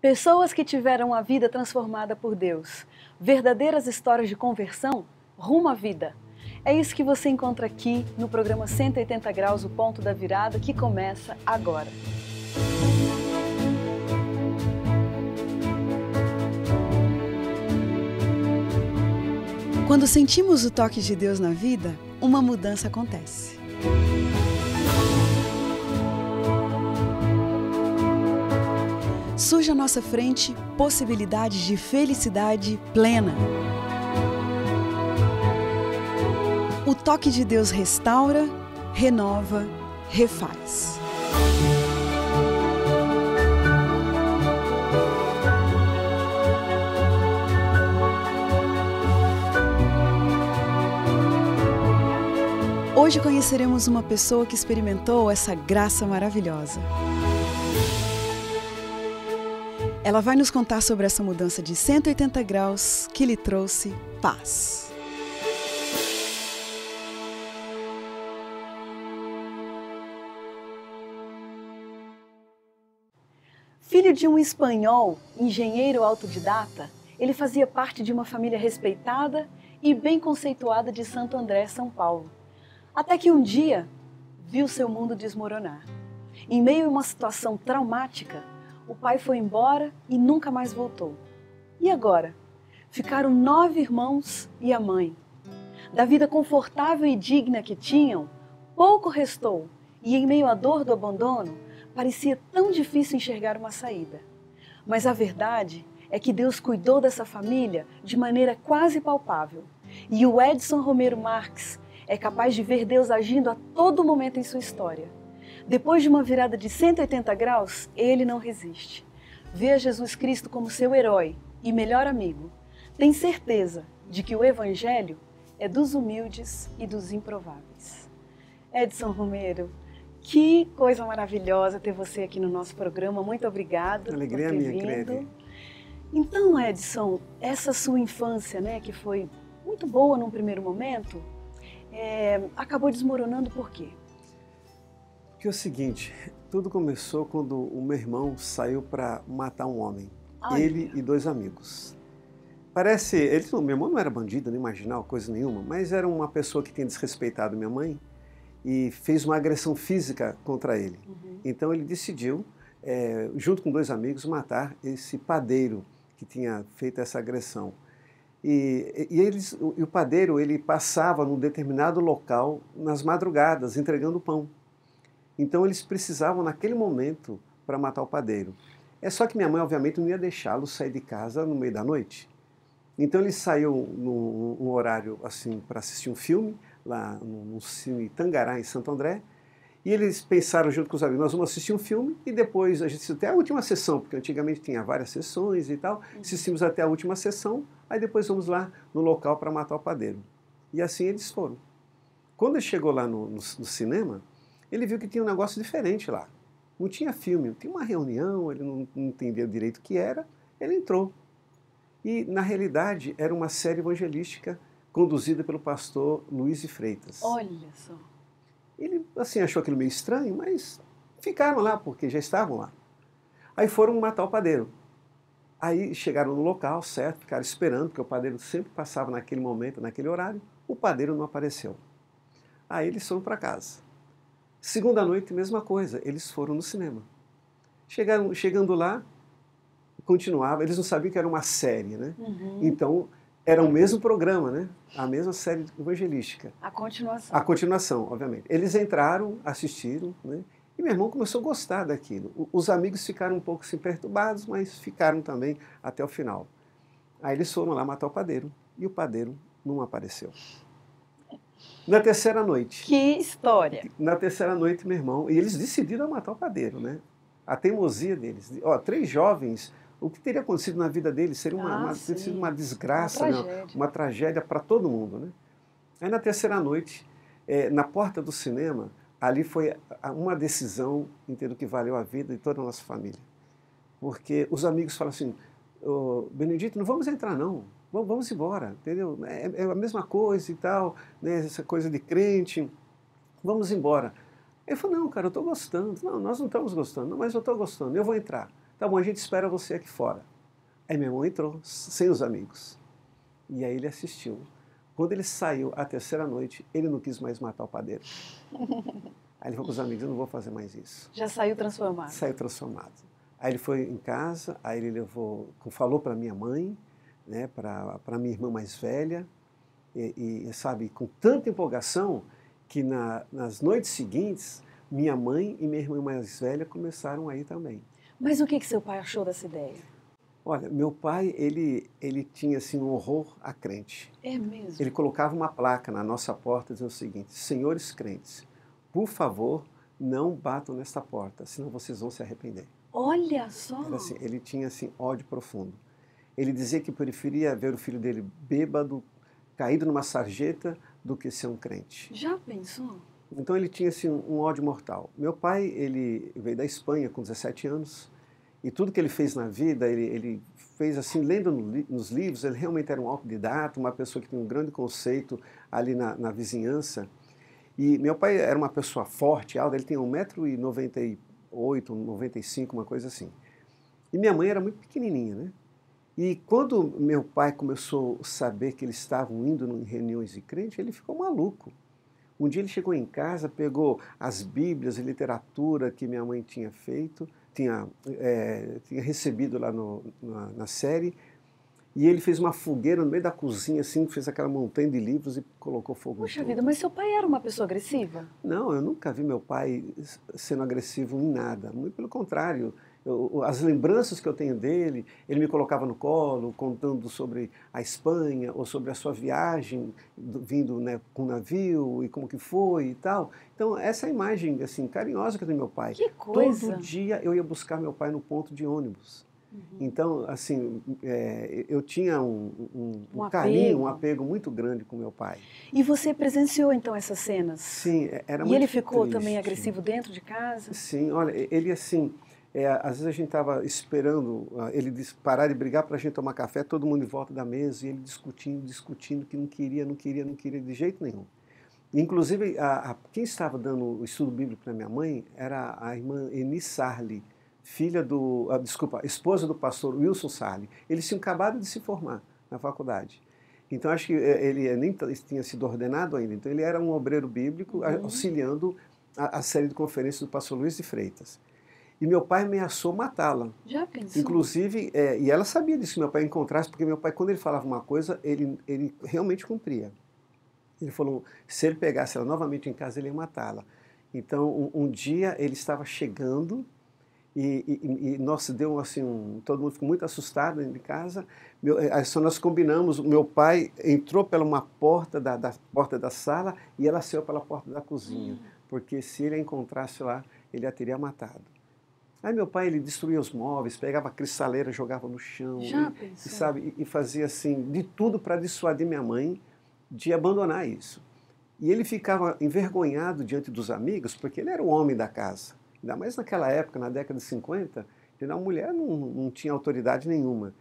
Pessoas que tiveram a vida transformada por Deus. Verdadeiras histórias de conversão rumo à vida. É isso que você encontra aqui no programa 180 Graus, o Ponto da Virada, que começa agora. Quando sentimos o toque de Deus na vida, uma mudança acontece. Surge à nossa frente possibilidades de felicidade plena. O toque de Deus restaura, renova, refaz. Hoje conheceremos uma pessoa que experimentou essa graça maravilhosa. Ela vai nos contar sobre essa mudança de 180 graus que lhe trouxe paz. Filho de um espanhol, engenheiro autodidata, ele fazia parte de uma família respeitada e bem conceituada de Santo André, São Paulo. Até que um dia, viu seu mundo desmoronar. Em meio a uma situação traumática, o pai foi embora e nunca mais voltou. E agora? Ficaram 9 irmãos e a mãe. Da vida confortável e digna que tinham, pouco restou, e em meio à dor do abandono, parecia tão difícil enxergar uma saída. Mas a verdade é que Deus cuidou dessa família de maneira quase palpável. E o Edson Romero Marques é capaz de ver Deus agindo a todo momento em sua história. Depois de uma virada de 180 graus, ele não resiste. Vê a Jesus Cristo como seu herói e melhor amigo. Tem certeza de que o Evangelho é dos humildes e dos improváveis. Edson Romero, que coisa maravilhosa ter você aqui no nosso programa. Muito obrigada. Alegria por ter minha, vindo. Cleide. Então, Edson, essa sua infância, que foi muito boa num primeiro momento, acabou desmoronando por quê? Porque é o seguinte, tudo começou quando o meu irmão saiu para matar um homem. Olha. Ele e 2 amigos. Meu irmão não era bandido, nem marginal, coisa nenhuma, mas era uma pessoa que tinha desrespeitado minha mãe e fez uma agressão física contra ele. Então ele decidiu, junto com 2 amigos, matar esse padeiro que tinha feito essa agressão. E o padeiro, ele passava num determinado local nas madrugadas, entregando pão. Então eles precisavam naquele momento para matar o padeiro. É só que minha mãe, obviamente, não ia deixá-lo sair de casa no meio da noite. Então ele saiu num horário assim para assistir um filme, lá no Cine Tangará, em Santo André. E eles pensaram junto com os amigos, nós vamos assistir um filme e depois a gente assistiu até a última sessão, porque antigamente tinha várias sessões e tal. Assistimos até a última sessão, aí depois vamos lá no local para matar o padeiro. E assim eles foram. Quando ele chegou lá no cinema, ele viu que tinha um negócio diferente lá. Não tinha filme, tinha uma reunião, ele não entendia direito o que era, ele entrou. E, na realidade, era uma série evangelística conduzida pelo pastor Luiz de Freitas. Olha só. Ele, assim, achou aquilo meio estranho, mas ficaram lá, porque já estavam lá. Aí foram matar o padeiro. Aí chegaram no local, certo, ficaram esperando, porque o padeiro sempre passava naquele momento, naquele horário, o padeiro não apareceu. Aí eles foram para casa. Segunda noite, mesma coisa, eles foram no cinema. Chegando lá, continuava, eles não sabiam que era uma série, né? Então, era o mesmo programa, né? A mesma série evangelística. A continuação. A continuação, obviamente. Eles entraram, assistiram, né? E meu irmão começou a gostar daquilo. Os amigos ficaram um pouco assim, perturbados, mas ficaram também até o final. Aí eles foram lá matar o padeiro, e o padeiro não apareceu. Na terceira noite. Que história! Na terceira noite, meu irmão, e eles decidiram matar o padeiro, né? A teimosia deles. 3 jovens, o que teria acontecido na vida deles seria teria sido uma desgraça, uma tragédia para todo mundo, né? Aí na terceira noite, na porta do cinema, ali foi uma decisão, entendo, que valeu a vida de toda a nossa família. Porque os amigos falam assim, Benedito, não vamos entrar não. Vamos embora, entendeu? É a mesma coisa e tal, né? Essa coisa de crente, vamos embora. Ele falou, não, cara, eu estou gostando. Não, nós não estamos gostando, não, mas eu estou gostando, eu vou entrar. Tá bom, a gente espera você aqui fora. Aí meu irmão entrou, sem os amigos. E aí ele assistiu. Quando ele saiu a terceira noite, ele não quis mais matar o padeiro. Aí ele falou com os amigos, eu não vou fazer mais isso. Já saiu transformado. Saiu transformado. Aí ele foi em casa, aí ele falou para minha mãe, né, para minha irmã mais velha, sabe, com tanta empolgação que nas noites seguintes, minha mãe e minha irmã mais velha começaram a ir também. Mas o que seu pai achou dessa ideia? Olha, meu pai, ele tinha assim um horror a crente. É mesmo? Ele colocava uma placa na nossa porta dizendo o seguinte: senhores crentes, por favor, não batam nesta porta, senão vocês vão se arrepender. Olha só! Era assim, ele tinha assim ódio profundo. Ele dizia que preferia ver o filho dele bêbado, caído numa sarjeta, do que ser um crente. Já pensou? Então ele tinha assim um ódio mortal. Meu pai, ele veio da Espanha com 17 anos, e tudo que ele fez na vida, ele fez assim, lendo nos livros, ele realmente era um autodidata, uma pessoa que tinha um grande conceito ali na vizinhança. E meu pai era uma pessoa forte, alta, ele tinha 1,98 m, 1,95 m, uma coisa assim. E minha mãe era muito pequenininha, né? E quando meu pai começou a saber que eles estavam indo em reuniões de crente, ele ficou maluco. Um dia ele chegou em casa, pegou as bíblias e literatura que minha mãe tinha feito, tinha recebido lá na série, e ele fez uma fogueira no meio da cozinha, assim, fez aquela montanha de livros e colocou fogo em Puxa tudo. vida, mas seu pai era uma pessoa agressiva? Não, eu nunca vi meu pai sendo agressivo em nada, muito pelo contrário. As lembranças que eu tenho dele, ele me colocava no colo, contando sobre a Espanha, ou sobre a sua viagem, vindo, né, com o navio, e como que foi e tal. Então, essa é a imagem assim, carinhosa que eu tenho do meu pai. Que coisa! Todo dia eu ia buscar meu pai no ponto de ônibus. Então, assim, eu tinha um carinho, um apego muito grande com meu pai. E você presenciou, então, essas cenas? Sim, era muito muito E ele ficou triste. também agressivo dentro de casa? Sim, olha, ele assim, às vezes a gente estava esperando ele parar de brigar para a gente tomar café, todo mundo em volta da mesa, e ele discutindo, que não queria de jeito nenhum. Inclusive, quem estava dando o estudo bíblico para minha mãe era a irmã Eni Sarli, esposa do pastor Wilson Sarli. Eles tinham acabado de se formar na faculdade. Então, acho que ele nem tinha sido ordenado ainda. Então, ele era um obreiro bíblico, auxiliando a série de conferências do pastor Luiz de Freitas. E meu pai ameaçou matá-la. Já pensou? Inclusive, e ela sabia disso, que meu pai encontrasse, porque meu pai, quando ele falava uma coisa, ele realmente cumpria. Ele falou, se ele pegasse ela novamente em casa, ele ia matá-la. Então, um dia ele estava chegando nossa, deu assim, todo mundo ficou muito assustado dentro de casa. Nós combinamos, meu pai entrou pela uma porta porta da sala e ela saiu pela porta da cozinha, porque se ele a encontrasse lá, ele a teria matado. Aí meu pai, ele destruía os móveis, pegava a cristaleira, jogava no chão, e fazia assim, de tudo para dissuadir minha mãe de abandonar isso. E ele ficava envergonhado diante dos amigos, porque ele era o homem da casa. Ainda mais naquela época, na década de 50, a mulher não tinha autoridade nenhuma.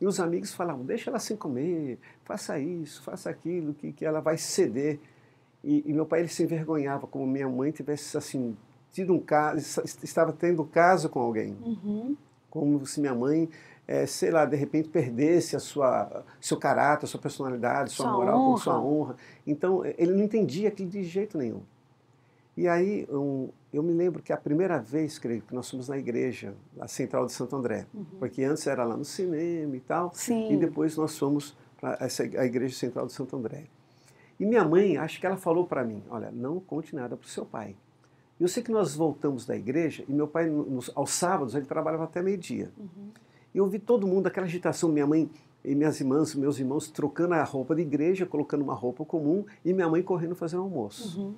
E os amigos falavam, deixa ela sem comer, faça isso, faça aquilo, que ela vai ceder. E meu pai, ele se envergonhava, como minha mãe tivesse assim, tido um caso, estava tendo um caso com alguém. Como se minha mãe, sei lá, de repente perdesse seu caráter, sua personalidade, sua moral, sua honra. Então, ele não entendia aquilo de jeito nenhum. E aí, eu me lembro que a primeira vez, creio, que nós fomos na igreja, a Central de Santo André, porque antes era lá no cinema e tal, e depois nós fomos para a Igreja Central de Santo André. E minha mãe, acho que ela falou para mim, olha, não conte nada para o seu pai. Eu sei que nós voltamos da igreja, e meu pai, aos sábados, ele trabalhava até meio-dia. E eu vi todo mundo, aquela agitação, minha mãe e minhas irmãs, meus irmãos, trocando a roupa de igreja, colocando uma roupa comum, e minha mãe correndo fazer um almoço.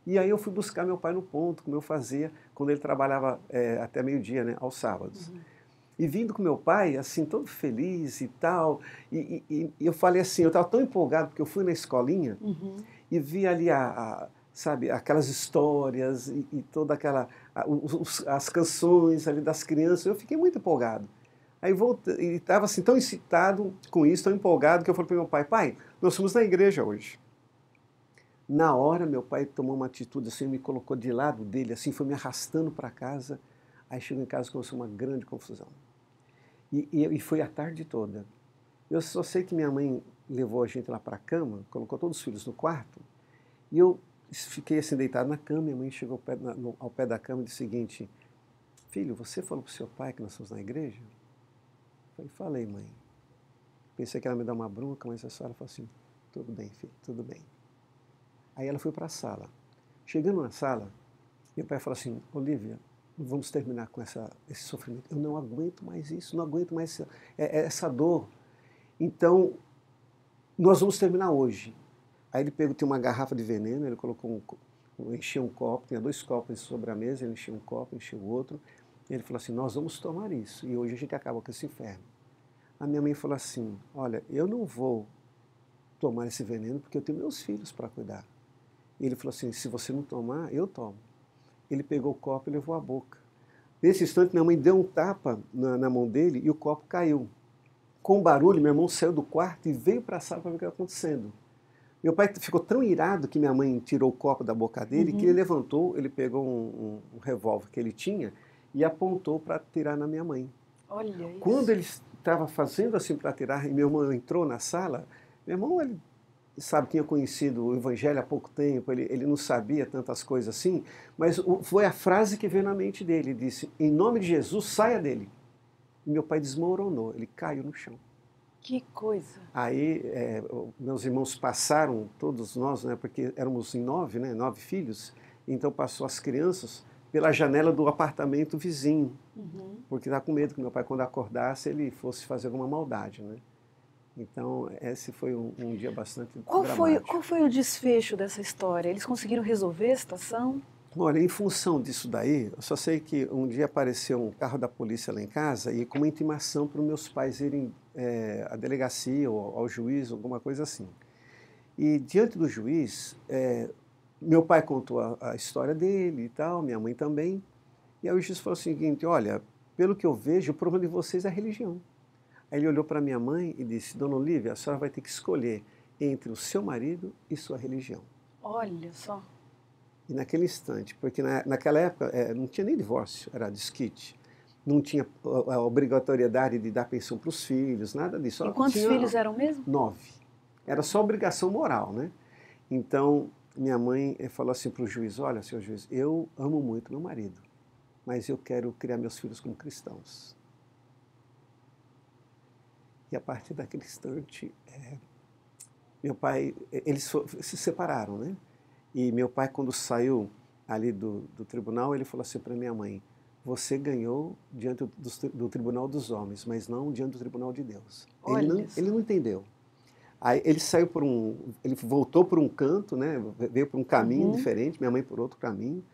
E aí eu fui buscar meu pai no ponto, como eu fazia quando ele trabalhava até meio-dia, né, aos sábados. E vindo com meu pai, assim, todo feliz e tal, e eu falei assim, eu estava tão empolgado, porque eu fui na escolinha e vi ali, sabe, aquelas histórias e toda aquela, as canções ali das crianças, eu fiquei muito empolgado. Aí voltei, e estava assim, tão excitado com isso, tão empolgado, que eu falei para meu pai, pai, nós fomos na igreja hoje. Na hora, meu pai tomou uma atitude assim, me colocou de lado dele, assim, foi me arrastando para casa. Aí chegou em casa e começou uma grande confusão. E foi a tarde toda. Eu só sei que minha mãe levou a gente lá para a cama, colocou todos os filhos no quarto, e eu fiquei assim deitado na cama. Minha mãe chegou ao pé da cama e disse o seguinte: filho, você falou para o seu pai que nós estamos na igreja? Eu falei, mãe. Pensei que ela me dá uma bronca, mas a senhora falou assim: tudo bem, filho, tudo bem. Aí ela foi para a sala. Chegando na sala, meu pai falou assim: Olívia, vamos terminar com esse sofrimento. Eu não aguento mais isso, não aguento mais essa dor. Então, nós vamos terminar hoje. Aí ele pegou, tinha uma garrafa de veneno, ele colocou encheu um copo, tinha 2 copos sobre a mesa, ele encheu um copo, encheu o outro. E ele falou assim: nós vamos tomar isso, e hoje a gente acaba com esse inferno. A minha mãe falou assim: olha, eu não vou tomar esse veneno porque eu tenho meus filhos para cuidar. E ele falou assim: se você não tomar, eu tomo. Ele pegou o copo e levou à boca. Nesse instante, minha mãe deu um tapa na mão dele e o copo caiu. Com um barulho, meu irmão saiu do quarto e veio para a sala para ver o que estava acontecendo. Meu pai ficou tão irado que minha mãe tirou o copo da boca dele, que ele levantou, ele pegou um revólver que ele tinha e apontou para atirar na minha mãe. Olha isso. Quando ele estava fazendo assim para atirar e meu irmão entrou na sala, meu irmão, ele sabe, tinha conhecido o Evangelho há pouco tempo, ele não sabia tantas coisas assim, mas foi a frase que veio na mente dele. Ele disse: em nome de Jesus, saia dele. E meu pai desmoronou, ele caiu no chão. Que coisa. Aí meus irmãos passaram, todos nós, né, porque éramos em 9, né, 9 filhos, então passou as crianças pela janela do apartamento vizinho, porque estava com medo que meu pai, quando acordasse, ele fosse fazer alguma maldade, né? Então, esse foi um dia bastante dramático. Qual foi o desfecho dessa história? Eles conseguiram resolver a situação? Olha, em função disso daí, eu só sei que um dia apareceu um carro da polícia lá em casa e com uma intimação para os meus pais irem à delegacia ou ao juiz, alguma coisa assim. E diante do juiz, meu pai contou a história dele e tal, minha mãe também. E aí o juiz falou o seguinte: olha, pelo que eu vejo, o problema de vocês é a religião. Aí ele olhou para minha mãe e disse: dona Olívia, a senhora vai ter que escolher entre o seu marido e sua religião. Olha só. E naquele instante, porque naquela época não tinha nem divórcio, era desquite. Não tinha a obrigatoriedade de dar pensão para os filhos, nada disso. E quantos filhos eram mesmo? 9. Era só obrigação moral, né? Então, minha mãe falou assim para o juiz: olha, senhor juiz, eu amo muito meu marido, mas eu quero criar meus filhos como cristãos. E a partir daquele instante, meu pai, eles se separaram, né? E meu pai, quando saiu ali do tribunal, ele falou assim para minha mãe: você ganhou diante do tribunal dos homens, mas não diante do tribunal de Deus. Ele não entendeu. Aí ele voltou por um canto, né? Veio por um caminho diferente, minha mãe por outro caminho.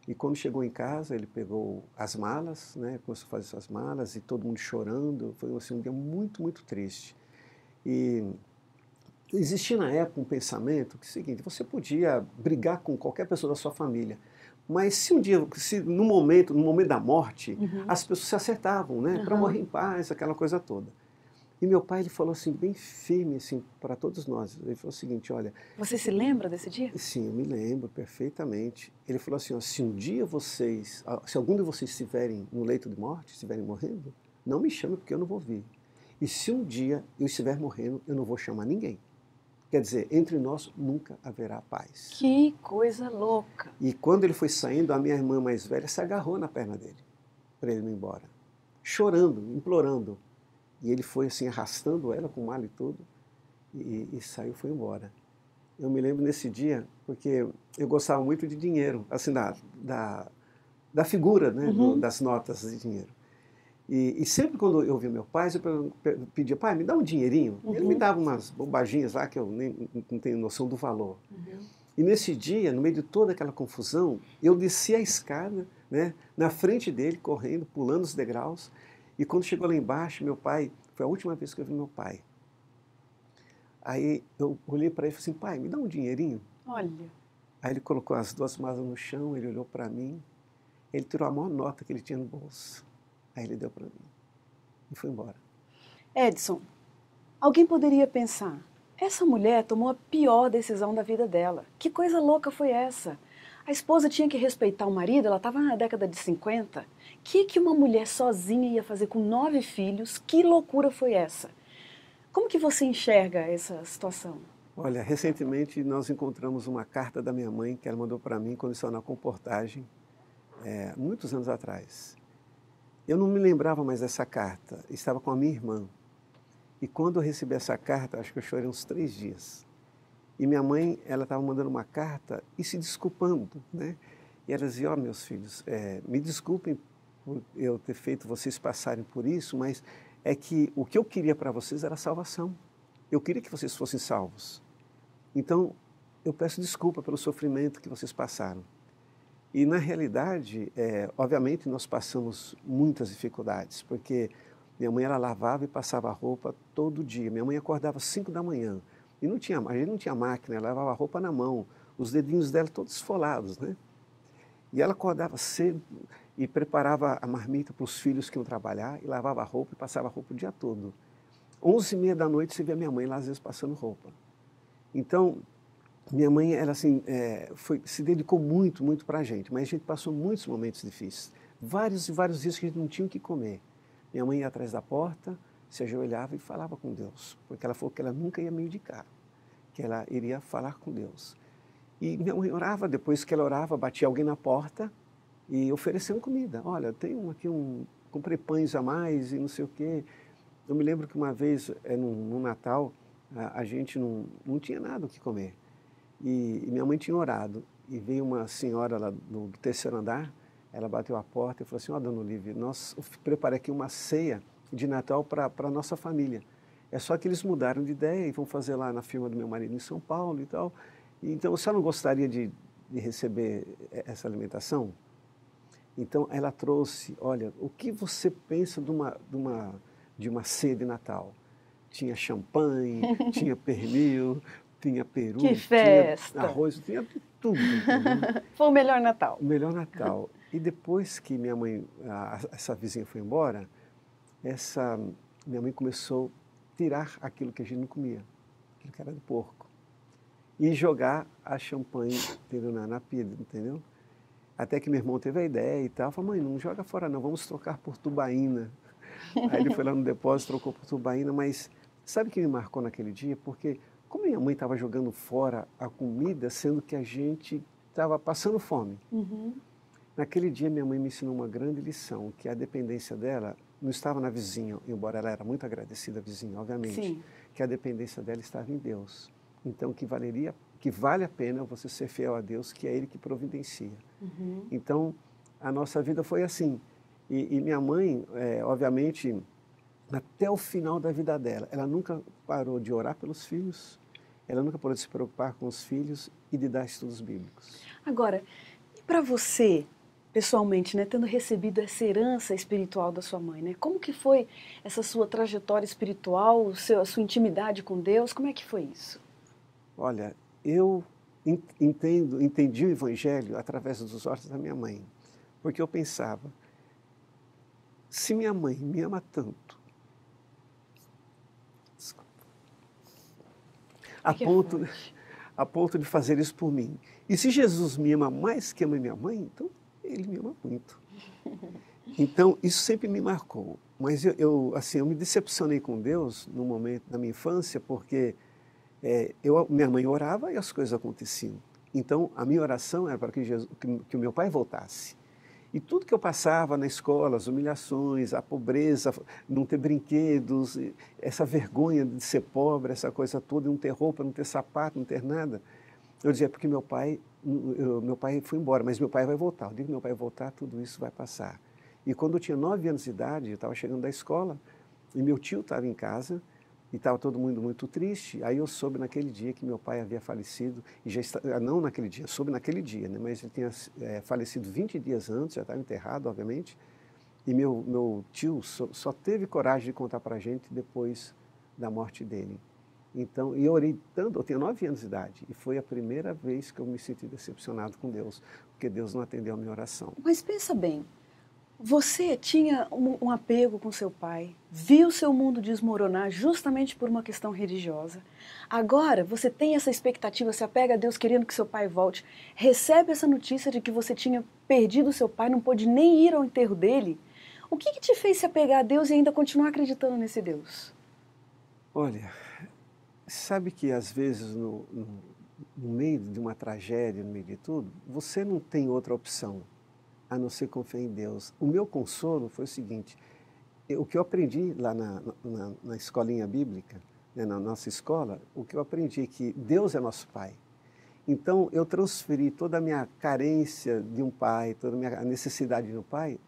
E quando chegou em casa, ele pegou as malas, né? Começou a fazer suas malas e todo mundo chorando. Foi assim, um dia muito, muito triste. E existia na época um pensamento que é o seguinte: você podia brigar com qualquer pessoa da sua família, mas se um dia, no momento da morte, as pessoas se acertavam, né, para morrer em paz, aquela coisa toda. E meu pai, ele falou assim, bem firme assim, para todos nós. Ele falou o seguinte: olha... Você se lembra desse dia? Sim, eu me lembro perfeitamente. Ele falou assim: ó, se algum de vocês estiverem no leito de morte, estiverem morrendo, não me chame porque eu não vou vir. E se um dia eu estiver morrendo, eu não vou chamar ninguém. Quer dizer, entre nós nunca haverá paz. Que coisa louca! E quando ele foi saindo, a minha irmã mais velha se agarrou na perna dele, para ele não ir embora. Chorando, implorando. E ele foi assim, arrastando ela com o mal e tudo, e saiu, foi embora. Eu me lembro nesse dia, porque eu gostava muito de dinheiro, assim, da figura, né, das notas de dinheiro. E sempre quando eu via meu pai, eu pedia: pai, me dá um dinheirinho. E ele me dava umas bobaginhas lá que eu nem não tenho noção do valor. E nesse dia, no meio de toda aquela confusão, eu desci a escada, né, na frente dele, correndo, pulando os degraus. E quando chegou lá embaixo, meu pai, foi a última vez que eu vi meu pai. Aí eu olhei para ele e falei assim: pai, me dá um dinheirinho. Olha. Aí ele colocou as 2 malas no chão, ele olhou para mim, ele tirou a maior nota que ele tinha no bolso. Aí ele deu para mim e foi embora. Edson, alguém poderia pensar: essa mulher tomou a pior decisão da vida dela. Que coisa louca foi essa? A esposa tinha que respeitar o marido, ela estava na década de 50. O que uma mulher sozinha ia fazer com 9 filhos? Que loucura foi essa? Como que você enxerga essa situação? Olha, recentemente nós encontramos uma carta da minha mãe que ela mandou para mim quando eu estava na comportagem, muitos anos atrás. Eu não me lembrava mais dessa carta, estava com a minha irmã. E quando eu recebi essa carta, acho que eu chorei uns 3 dias. E minha mãe, ela estava mandando uma carta e se desculpando, né? E ela dizia, meus filhos, me desculpem por eu ter feito vocês passarem por isso, mas é que o que eu queria para vocês era salvação. Eu queria que vocês fossem salvos. Então, eu peço desculpa pelo sofrimento que vocês passaram. E, na realidade, obviamente, nós passamos muitas dificuldades, porque minha mãe, ela lavava e passava a roupa todo dia. Minha mãe acordava às 5 da manhã. E a gente não tinha máquina, ela lavava a roupa na mão, os dedinhos dela todos esfolados, né? E ela acordava cedo e preparava a marmita para os filhos que iam trabalhar, e lavava a roupa e passava a roupa o dia todo. 11h30 da noite você via minha mãe lá, às vezes, passando roupa. Então, minha mãe, ela assim, se dedicou muito, muito para a gente, mas a gente passou muitos momentos difíceis. Vários e vários dias que a gente não tinha o que comer. Minha mãe ia atrás da porta, se ajoelhava e falava com Deus, porque ela falou que ela nunca ia me indicar, que ela iria falar com Deus. E minha mãe orava, depois que ela orava, batia alguém na porta e oferecendo comida. Olha, tem aqui comprei pães a mais e não sei o quê. Eu me lembro que uma vez, no Natal, a gente não tinha nada o que comer. E minha mãe tinha orado, e veio uma senhora lá do terceiro andar, ela bateu a porta e falou assim, dona Olívia, nós preparei aqui uma ceia de Natal para a nossa família. É só que eles mudaram de ideia e vão fazer lá na firma do meu marido em São Paulo e tal. Então, você não gostaria de receber essa alimentação? Então, ela trouxe, olha, o que você pensa de uma ceia de Natal? Tinha champanhe, tinha pernil, tinha peru, Que festa! tinha arroz, tinha tudo. Entendeu? Foi o melhor Natal. O melhor Natal. E depois que minha mãe, essa vizinha foi embora, minha mãe começou a tirar aquilo que a gente não comia, aquilo que era de porco, e jogar a champanhe na pia, entendeu? Até que meu irmão teve a ideia e tal, falou, mãe, não joga fora não, vamos trocar por tubaína. Aí ele foi lá no depósito, trocou por tubaína, mas sabe o que me marcou naquele dia? Porque como minha mãe estava jogando fora a comida, sendo que a gente estava passando fome. Uhum. Naquele dia minha mãe me ensinou uma grande lição, que a dependência dela não estava na vizinha, embora ela era muito agradecida à vizinha, obviamente, Sim. que a dependência dela estava em Deus. Então que vale a pena você ser fiel a Deus, que é Ele que providencia. Uhum. Então a nossa vida foi assim. E minha mãe, obviamente, até o final da vida dela, ela nunca parou de orar pelos filhos, ela nunca parou de se preocupar com os filhos e de dar estudos bíblicos. Agora, e para você, pessoalmente, né, tendo recebido essa herança espiritual da sua mãe, né, como que foi essa sua trajetória espiritual, a sua intimidade com Deus, como é que foi isso? Olha, eu entendi o Evangelho através dos olhos da minha mãe, porque eu pensava, se minha mãe me ama tanto, a ponto de fazer isso por mim, e se Jesus me ama mais que ama minha mãe, então Ele me ama muito. Então, isso sempre me marcou. Mas eu me decepcionei com Deus no momento da minha infância, porque minha mãe orava e as coisas aconteciam. Então, a minha oração era para que o meu pai voltasse. E tudo que eu passava na escola, as humilhações, a pobreza, não ter brinquedos, essa vergonha de ser pobre, essa coisa toda, não ter roupa, não ter sapato, não ter nada, eu dizia, porque meu pai foi embora, mas meu pai vai voltar. Eu digo que meu pai vai voltar, tudo isso vai passar. E quando eu tinha 9 anos de idade, eu estava chegando da escola, e meu tio estava em casa, e estava todo mundo muito triste. Aí eu soube naquele dia que meu pai havia falecido, não naquele dia, soube naquele dia, né? Mas ele tinha falecido 20 dias antes, já estava enterrado, obviamente, e meu tio só teve coragem de contar para a gente depois da morte dele. Então, e eu orei tanto, eu tinha 9 anos de idade, e foi a primeira vez que eu me senti decepcionado com Deus, porque Deus não atendeu a minha oração. Mas pensa bem, Você tinha um apego com seu pai, viu seu mundo desmoronar justamente por uma questão religiosa. Agora você tem essa expectativa, se apega a Deus querendo que seu pai volte, recebe essa notícia de que você tinha perdido seu pai, não pôde nem ir ao enterro dele. O que te fez se apegar a Deus e ainda continuar acreditando nesse Deus? Olha, sabe que às vezes no meio de uma tragédia, no meio de tudo, você não tem outra opção a não ser confiar em Deus. O meu consolo foi o seguinte, o que eu aprendi lá na escolinha bíblica, né, na nossa escola, o que eu aprendi é que Deus é nosso Pai. Então eu transferi toda a minha carência de um pai, toda a minha necessidade de um pai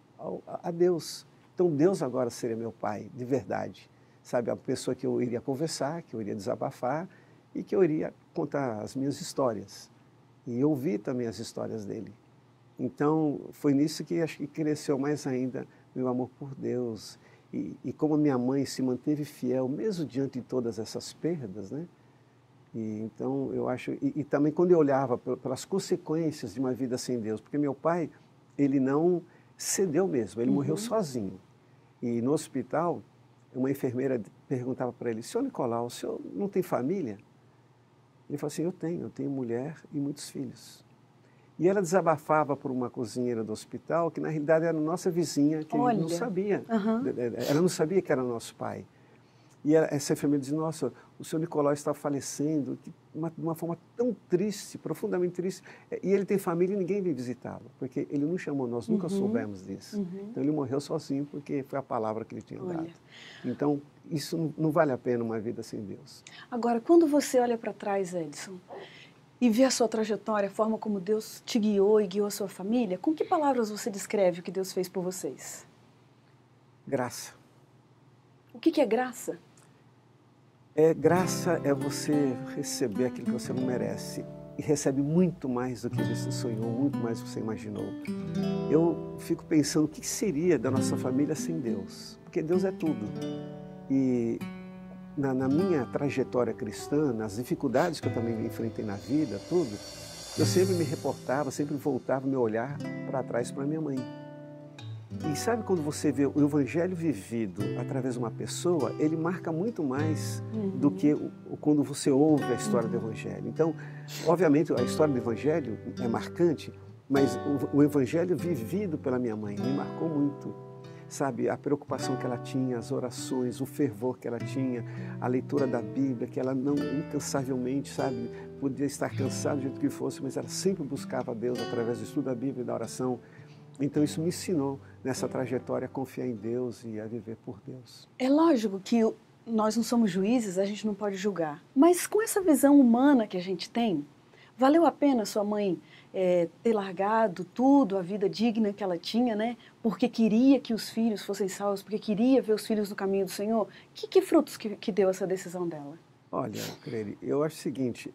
a Deus. Então Deus agora seria meu pai, de verdade. Sabe, a pessoa que eu iria conversar, que eu iria desabafar e que eu iria contar as minhas histórias. E ouvir também as histórias dele. Então, foi nisso que acho que cresceu mais ainda meu amor por Deus. E como minha mãe se manteve fiel, mesmo diante de todas essas perdas, né? E, então, eu acho... E também quando eu olhava pelas consequências de uma vida sem Deus, porque meu pai, ele não cedeu mesmo, ele morreu sozinho. E no hospital, uma enfermeira perguntava para ele, senhor Nicolau, o senhor não tem família? Ele falou assim, eu tenho mulher e muitos filhos. E ela desabafava por uma cozinheira do hospital, que na realidade era nossa vizinha, que Olha. não sabia. Uhum. Ela não sabia que era nosso pai. E essa enfermeira dizia, nossa, o senhor Nicolau está falecendo, de uma forma tão triste, profundamente triste. E ele tem família e ninguém veio visitá-lo, porque ele não chamou, nós nunca soubemos disso. Então ele morreu sozinho porque foi a palavra que ele tinha dado. Então isso não vale a pena uma vida sem Deus. Agora, quando você olha para trás, Edson, e vê a sua trajetória, a forma como Deus te guiou e guiou a sua família, com que palavras você descreve o que Deus fez por vocês? Graça. O que é graça? Graça é você receber aquilo que você não merece. E recebe muito mais do que você sonhou, muito mais do que você imaginou. Eu fico pensando o que seria da nossa família sem Deus. Porque Deus é tudo. E na minha trajetória cristã, nas dificuldades que eu também enfrentei na vida, tudo, eu sempre me reportava, sempre voltava meu olhar para trás para minha mãe. E sabe quando você vê o evangelho vivido através de uma pessoa, ele marca muito mais do que quando você ouve a história do evangelho. Então, obviamente, a história do evangelho é marcante, mas o evangelho vivido pela minha mãe me marcou muito. Sabe, a preocupação que ela tinha, as orações, o fervor que ela tinha, a leitura da Bíblia, que ela não incansavelmente, sabe, podia estar cansada do jeito que fosse, mas ela sempre buscava a Deus através do estudo da Bíblia e da oração. Então isso me ensinou nessa trajetória a confiar em Deus e a viver por Deus. É lógico que nós não somos juízes, a gente não pode julgar. Mas com essa visão humana que a gente tem, valeu a pena sua mãe ter largado tudo, a vida digna que ela tinha, né? Porque queria que os filhos fossem salvos, porque queria ver os filhos no caminho do Senhor? Que frutos que deu essa decisão dela? Olha, Cleire, eu acho o seguinte,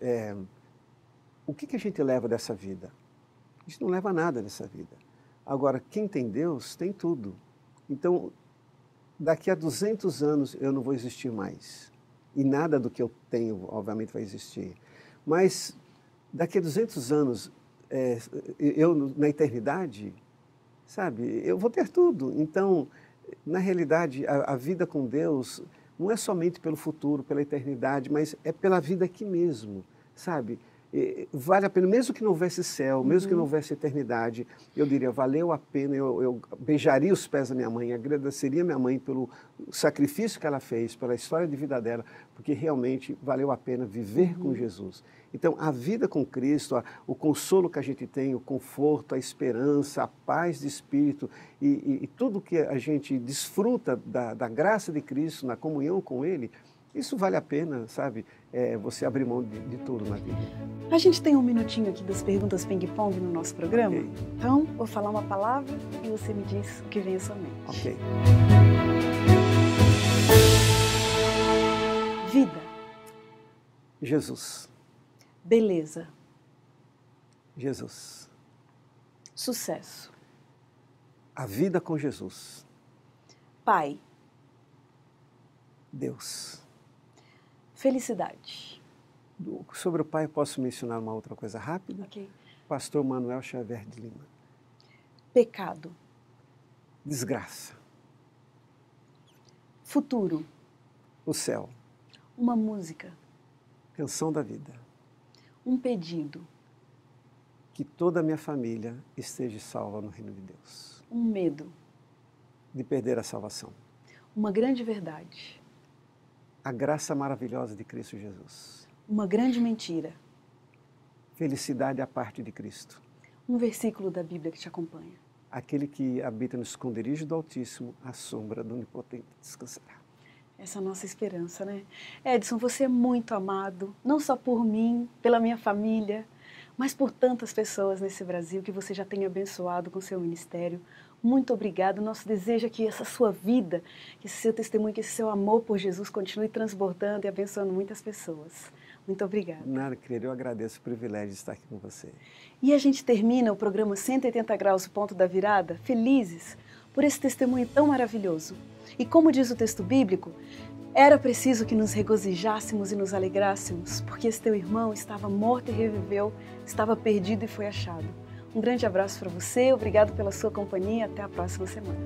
o que a gente leva dessa vida? A gente não leva nada dessa vida. Agora, quem tem Deus, tem tudo. Então, daqui a 200 anos eu não vou existir mais. E nada do que eu tenho, obviamente, vai existir. Mas, daqui a 200 anos, eu na eternidade, sabe, eu vou ter tudo. Então, na realidade, a vida com Deus não é somente pelo futuro, pela eternidade, mas é pela vida aqui mesmo, sabe? Vale a pena, mesmo que não houvesse céu, mesmo que não houvesse eternidade, eu diria, valeu a pena, eu beijaria os pés da minha mãe, agradeceria minha mãe pelo sacrifício que ela fez, pela história de vida dela, porque realmente valeu a pena viver com Jesus. Então, a vida com Cristo, o consolo que a gente tem, o conforto, a esperança, a paz de espírito e tudo que a gente desfruta da graça de Cristo, na comunhão com Ele, isso vale a pena, sabe, você abrir mão de tudo na vida. A gente tem um minutinho aqui das perguntas ping-pong no nosso programa. Okay. Então, vou falar uma palavra e você me diz o que vem à sua mente. Ok. Vida. Jesus. Beleza. Jesus. Sucesso. A vida com Jesus. Pai. Deus. Felicidade. Sobre o pai, posso mencionar uma outra coisa rápida? Ok. Pastor Manuel Xavier de Lima. Pecado. Desgraça. Futuro. O céu. Uma música. Canção da vida. Um pedido. Que toda a minha família esteja salva no reino de Deus. Um medo. De perder a salvação. Uma grande verdade. A graça maravilhosa de Cristo Jesus. Uma grande mentira. Felicidade à parte de Cristo. Um versículo da Bíblia que te acompanha. Aquele que habita no esconderijo do Altíssimo, à sombra do Onipotente descansará. Essa é a nossa esperança, né? Edson, você é muito amado, não só por mim, pela minha família, mas por tantas pessoas nesse Brasil que você já tem abençoado com seu ministério. Muito obrigado. Nosso desejo é que essa sua vida, que esse seu testemunho, que esse seu amor por Jesus continue transbordando e abençoando muitas pessoas. Muito obrigada. Nada, querida, eu agradeço o privilégio de estar aqui com você. E a gente termina o programa 180 Graus, o Ponto da Virada, felizes por esse testemunho tão maravilhoso. E como diz o texto bíblico, era preciso que nos regozijássemos e nos alegrássemos, porque esse teu irmão estava morto e reviveu, estava perdido e foi achado. Um grande abraço para você, obrigado pela sua companhia, até a próxima semana.